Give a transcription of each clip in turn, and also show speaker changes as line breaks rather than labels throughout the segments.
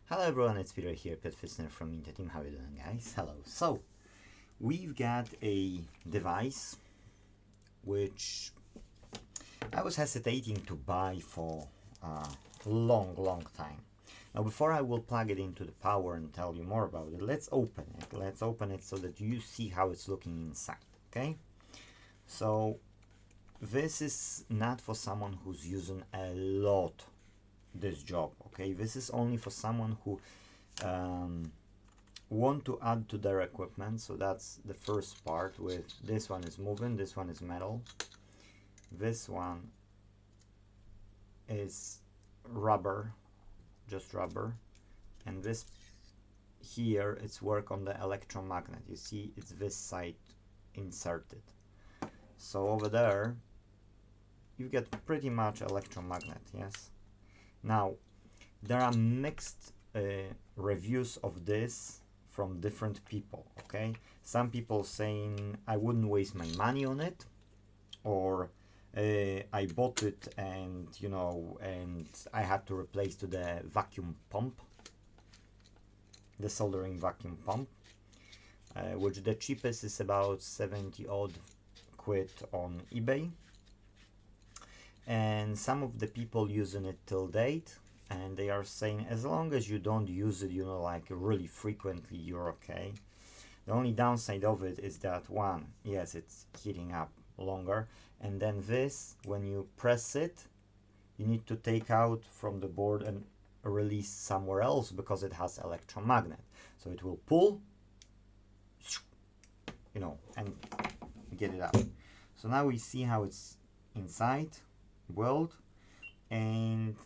Hello everyone, it's Peter here, Pet Fisner from Inte.Team. How are you doing, guys? Hello. So, we've got a device which I was hesitating to buy for a long time. Now, before I will plug it into the power and tell you more about it, let's open it. Let's open it so that you see how it's looking inside, okay? So, this is not for someone who's using a lot this job, okay? This is only for someone who want to add to their equipment. So that's the first part. With this one is moving, this one is metal, this one is rubber, just rubber, and this here it's work on the electromagnet. You see it's this side inserted, so over there you get pretty much electromagnet. Yes. Now, there are mixed reviews of this from different people, okay? Some people saying I wouldn't waste my money on it, or I bought it and, you know, and I had to replace to the vacuum pump, the soldering vacuum pump, which the cheapest is about 70 odd quid on eBay. And some of the people using it till date, and they are saying as long as you don't use it, you know, like really frequently, you're okay. The only downside of it is that one, yes, it's heating up longer, and then this, when you press it, you need to take out from the board and release somewhere else because it has electromagnet, so it will pull, you know, and get it out. So now we see how it's inside weld, and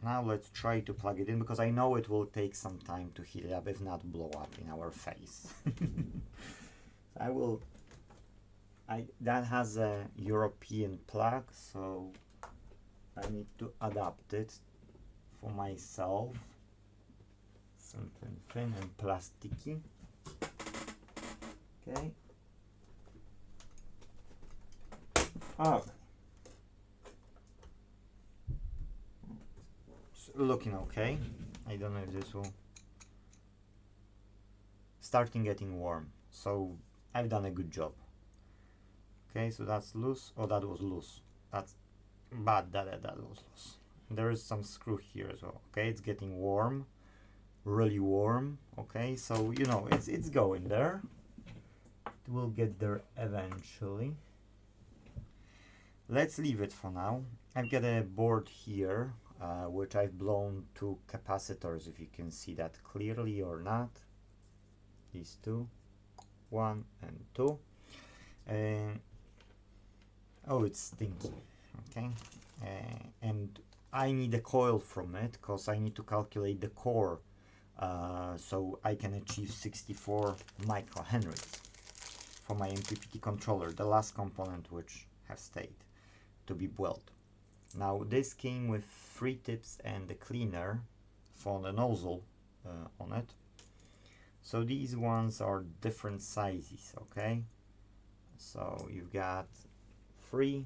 now let's try to plug it in, because I know it will take some time to heat it up, if not blow up in our face. That has a European plug, so I need to adapt it for myself. Something thin and plasticky. Okay. Oh. Looking okay. I don't know if this will starting getting warm, so I've done a good job. Okay, so that's loose. Oh, that was loose. That's bad. That was loose. There is some screw here as well. Okay, it's getting warm, really warm. Okay, so you know it's going there. It will get there eventually. Let's leave it for now. I've got a board here, which I've blown two capacitors, if you can see that clearly or not. These two, 1 and 2. Oh, it's stinky. Okay, and I need a coil from it because I need to calculate the core, so I can achieve 64 microhenries for my MPPT controller, the last component which have stayed to be built. Now, this came with 3 tips and a cleaner for the nozzle on it. So these ones are different sizes, okay? So you've got 3.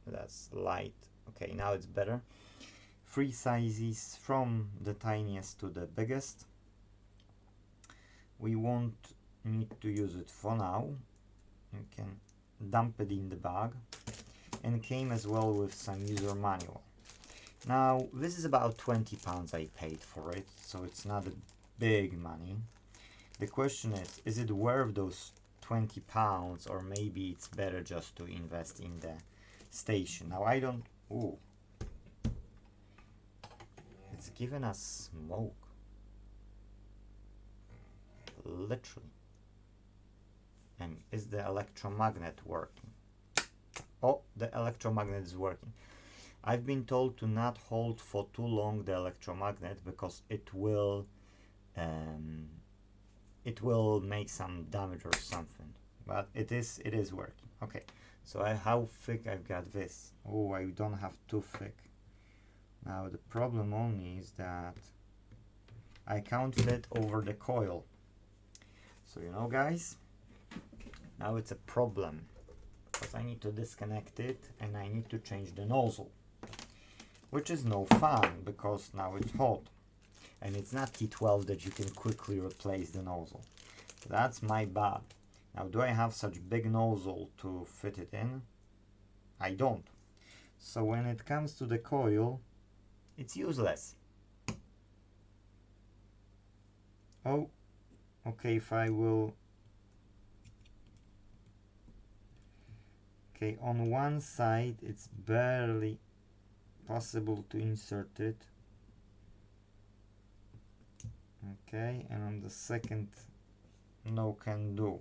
That's light. Okay, now it's better. 3 sizes from the tiniest to the biggest. We won't need to use it for now. You can dump it in the bag. And came as well with some user manual. Now, this is about 20 pounds I paid for it, so it's not a big money. The question is it worth those 20 pounds, or maybe it's better just to invest in the station? Now, I don't... Ooh. It's giving us smoke. Literally. And is the electromagnet working? Oh, the electromagnet is working. I've been told to not hold for too long the electromagnet because it will make some damage or something. But it is working. Okay, so how thick I've got this? Oh, I don't have too thick. Now the problem only is that I counted it over the coil. So you know, guys, now it's a problem, because I need to disconnect it and I need to change the nozzle. which is no fun because now it's hot. And it's not T12 that you can quickly replace the nozzle. That's my bad. Now, do I have such big nozzle to fit it in? I don't. So when it comes to the coil, it's useless. Oh, okay, if I will... Okay, on one side it's barely possible to insert it. Okay, and on the second, no can do.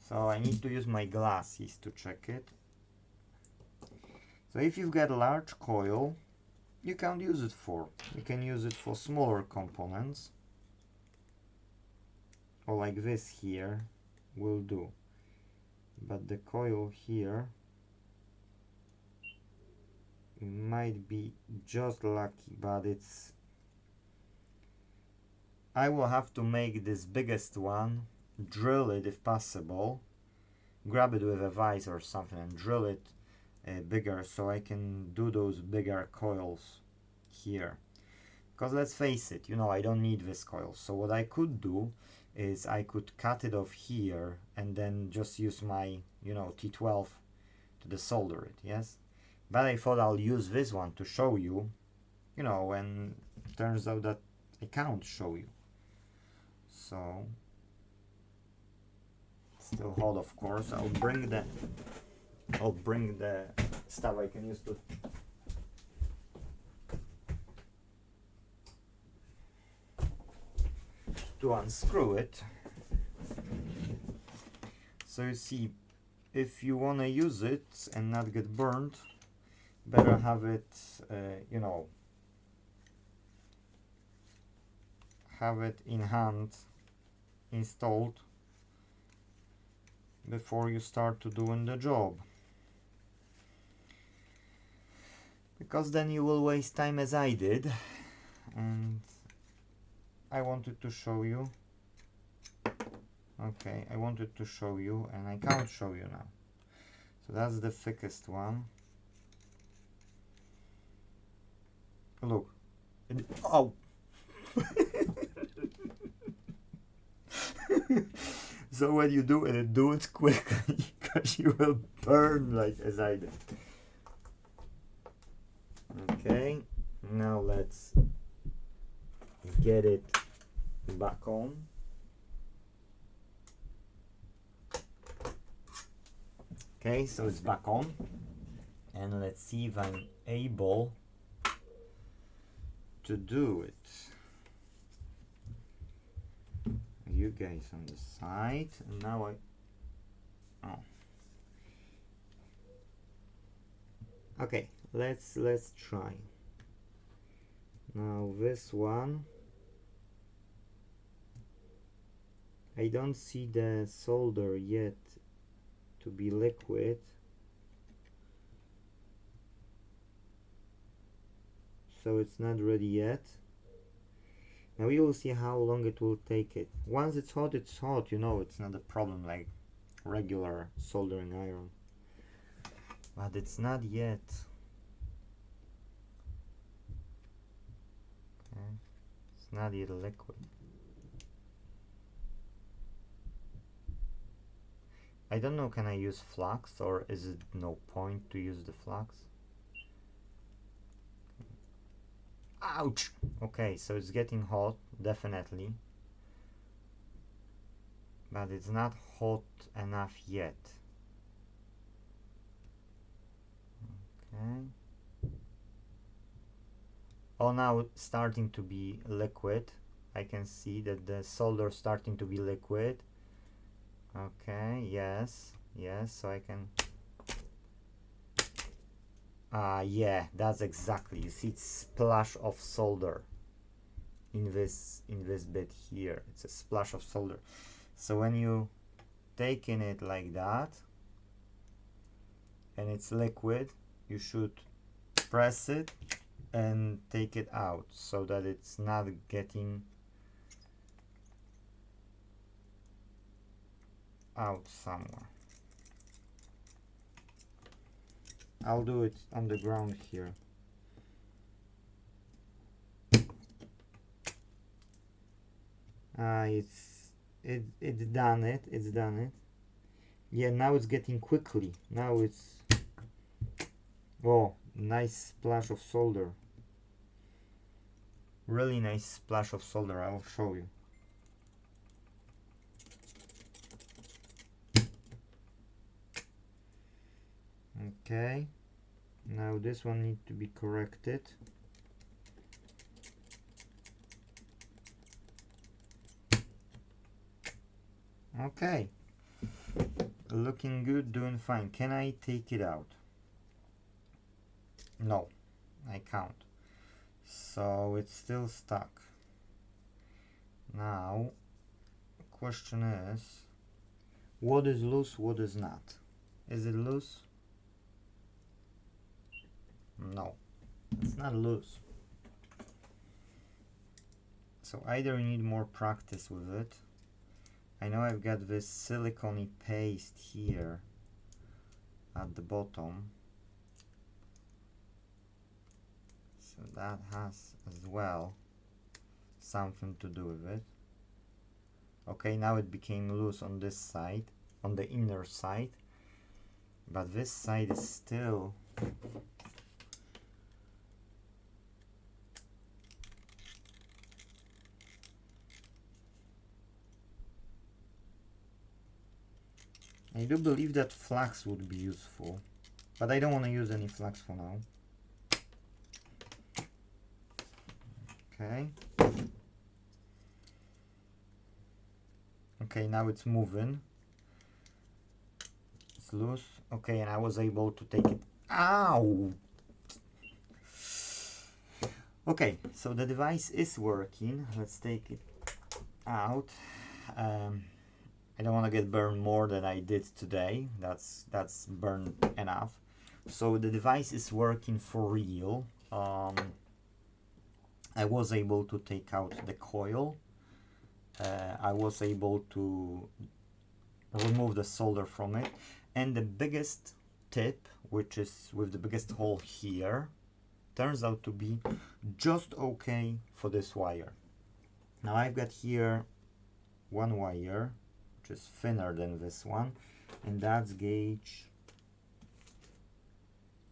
So I need to use my glasses to check it. So if you've got a large coil, you can't use it for. You can use it for smaller components. Or like this here will do. But the coil here, it might be just lucky, but it's... I will have to make this biggest one, drill it if possible, grab it with a vise or something and drill it bigger so I can do those bigger coils here. Because let's face it, you know, I don't need this coil. So what I could do is I could cut it off here and then just use my, you know, T12 to desolder it, yes? But I thought I'll use this one to show you, you know, when it turns out that I can't show you. So, still hot, of course. I'll bring the stuff I can use to unscrew it. So you see, if you want to use it and not get burned, better have it, you know, have it in hand, installed, before you start to doing the job. Because then you will waste time as I did, and I wanted to show you. Okay, I wanted to show you and I can't show you now. So that's the thickest one. Look. Oh! So when you do it, do it quickly, because you will burn like as I did. Okay, now let's get it back on. Okay, so it's back on, and let's see if I'm able to do it. You guys on the side, and now okay, let's try. Now this one, I don't see the solder yet to be liquid, so it's not ready yet. Now we will see how long it will take it. Once it's hot, you know, it's not a problem like regular soldering iron. But it's not yet. Okay. It's not yet liquid. I don't know, can I use flux, or is it no point to use the flux? Ouch! Okay, so it's getting hot, definitely. But it's not hot enough yet. Okay. Oh, now it's starting to be liquid. I can see that the solder is starting to be liquid. Okay, yes, so I can... yeah, that's exactly. You see, it's splash of solder in this bit here. It's a splash of solder. So when you taking it like that and it's liquid, you should press it and take it out so that it's not getting out somewhere. I'll do it on the ground here. It's done it. It's done it. Yeah, now it's getting quickly. Now it's, oh, nice splash of solder. Really nice splash of solder. I'll show you. Okay, now this one needs to be corrected. Okay, looking good, doing fine. Can I take it out? No, I can't. So it's still stuck. Now, question is, what is loose, what is not? Is it loose? No, it's not loose. So either you need more practice with it. I know I've got this silicone paste here at the bottom, so that has as well something to do with it. Okay, now it became loose on this side, on the inner side, but this side is still I do believe that flax would be useful, but I don't want to use any flax for now. Okay. Okay, now it's moving. It's loose. Okay, and I was able to take it out. Okay, so the device is working. Let's take it out. I don't want to get burned more than I did today. That's burned enough. So the device is working for real. I was able to take out the coil. I was able to remove the solder from it. And the biggest tip, which is with the biggest hole here, turns out to be just okay for this wire. Now I've got here one wire, which is thinner than this one, and that's gauge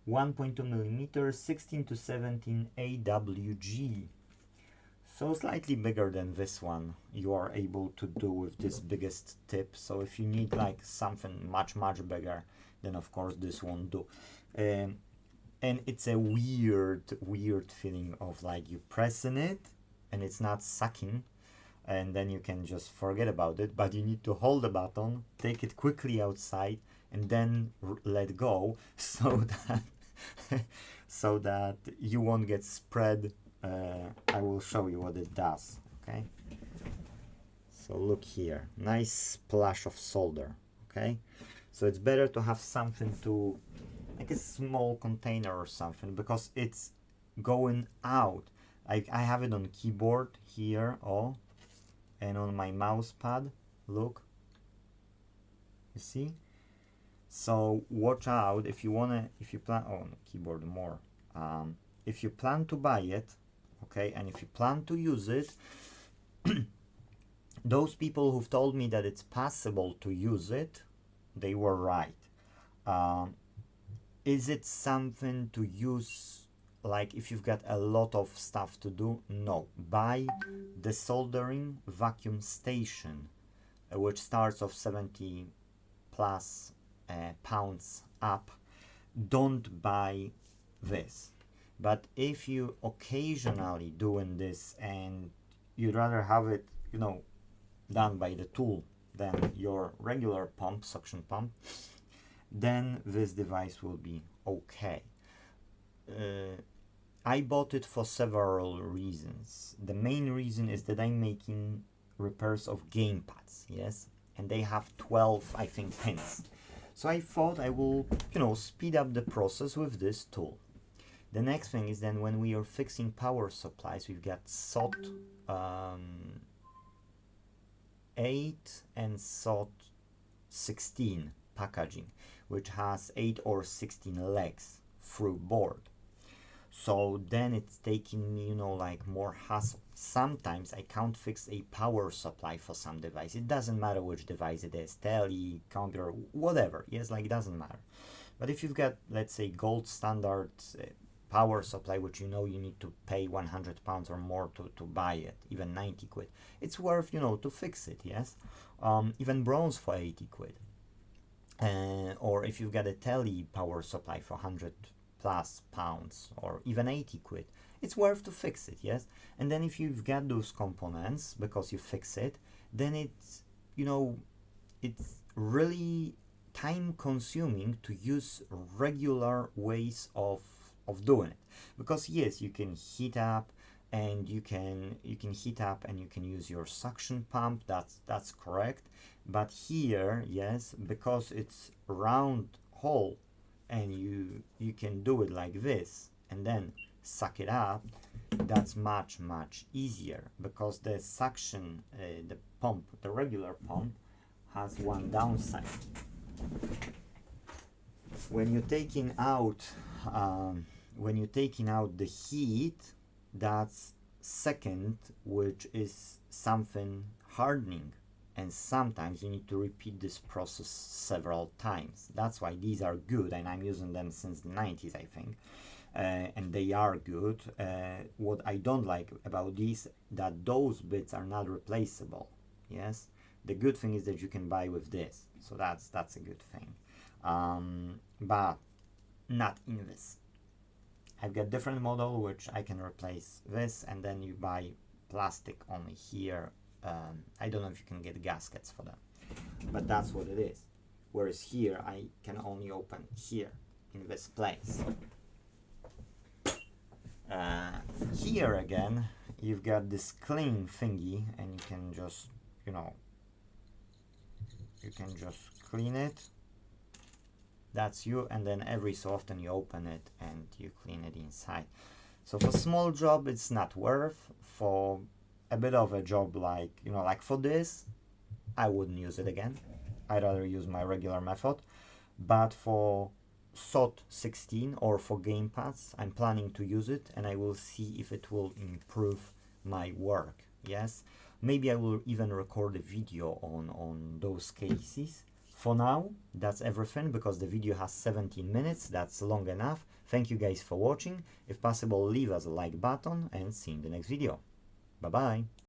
1.2 millimeters, 16 to 17 AWG. So slightly bigger than this one you are able to do with this biggest tip. So if you need like something much bigger, then of course this won't do. And it's a weird feeling of like you pressing it and it's not sucking, and then you can just forget about it, but you need to hold the button, take it quickly outside, and then let go so that so that you won't get spread. I will show you what it does. Okay, so look here, nice splash of solder. Okay, so it's better to have something to, like a small container or something, because it's going out. I have it on keyboard here, oh, and on my mouse pad, look, you see. So watch out if you wanna, if you plan, oh, no, keyboard more, if you plan to buy it, okay, and if you plan to use it, those people who've told me that it's possible to use it, they were right. Is it something to use like if you've got a lot of stuff to do? No. Buy the soldering vacuum station, which starts off 70 plus pounds up. Don't buy this. But if you occasionally doing this and you'd rather have it, you know, done by the tool than your regular pump, suction pump, then this device will be okay. I bought it for several reasons. The main reason is that I'm making repairs of gamepads, yes, and they have 12, I think, pins. So I thought I will, you know, speed up the process with this tool. The next thing is then when we are fixing power supplies, we've got SOT 8 and SOT 16 packaging, which has 8 or 16 legs through board. So then it's taking me, like more hassle. Sometimes I can't fix a power supply for some device. It doesn't matter which device it is, tele, computer, whatever. Yes, like it doesn't matter. But if you've got, let's say, gold standard power supply, which you need to pay 100 pounds or more to buy it, even 90 quid, it's worth, to fix it, yes? Even bronze for 80 quid. Or if you've got a tele power supply for 100 plus pounds or even 80 quid, it's worth to fix it, yes? And then if you've got those components because you fix it, then it's, it's really time consuming to use regular ways of doing it, because yes, you can heat up and you can heat up and you can use your suction pump, that's correct. But here, yes, because it's round hole and you can do it like this and then suck it up, that's much easier, because the suction the pump, the regular pump, has one downside. When you're taking out the heat, that's second, which is something hardening, and sometimes you need to repeat this process several times. That's why these are good, and I'm using them since the 90s, I think. And they are good. What I don't like about these, that those bits are not replaceable. Yes, the good thing is that you can buy with this, so that's a good thing. But not in this. I've got different model which I can replace this, and then you buy plastic only here. I don't know if you can get gaskets for them, but that's what it is. Whereas here I can only open here in this place. Here again, you've got this clean thingy, and you can just, clean it. That's you, and then every so often you open it and you clean it inside. So for small job, it's not worth. For a bit of a job like, like for this, I wouldn't use it again. I'd rather use my regular method. But for SOT 16 or for gamepads, I'm planning to use it, and I will see if it will improve my work. Yes, maybe I will even record a video on those cases. For now, that's everything, because the video has 17 minutes. That's long enough. Thank you guys for watching. If possible, leave us a like button, and see you in the next video. Bye bye.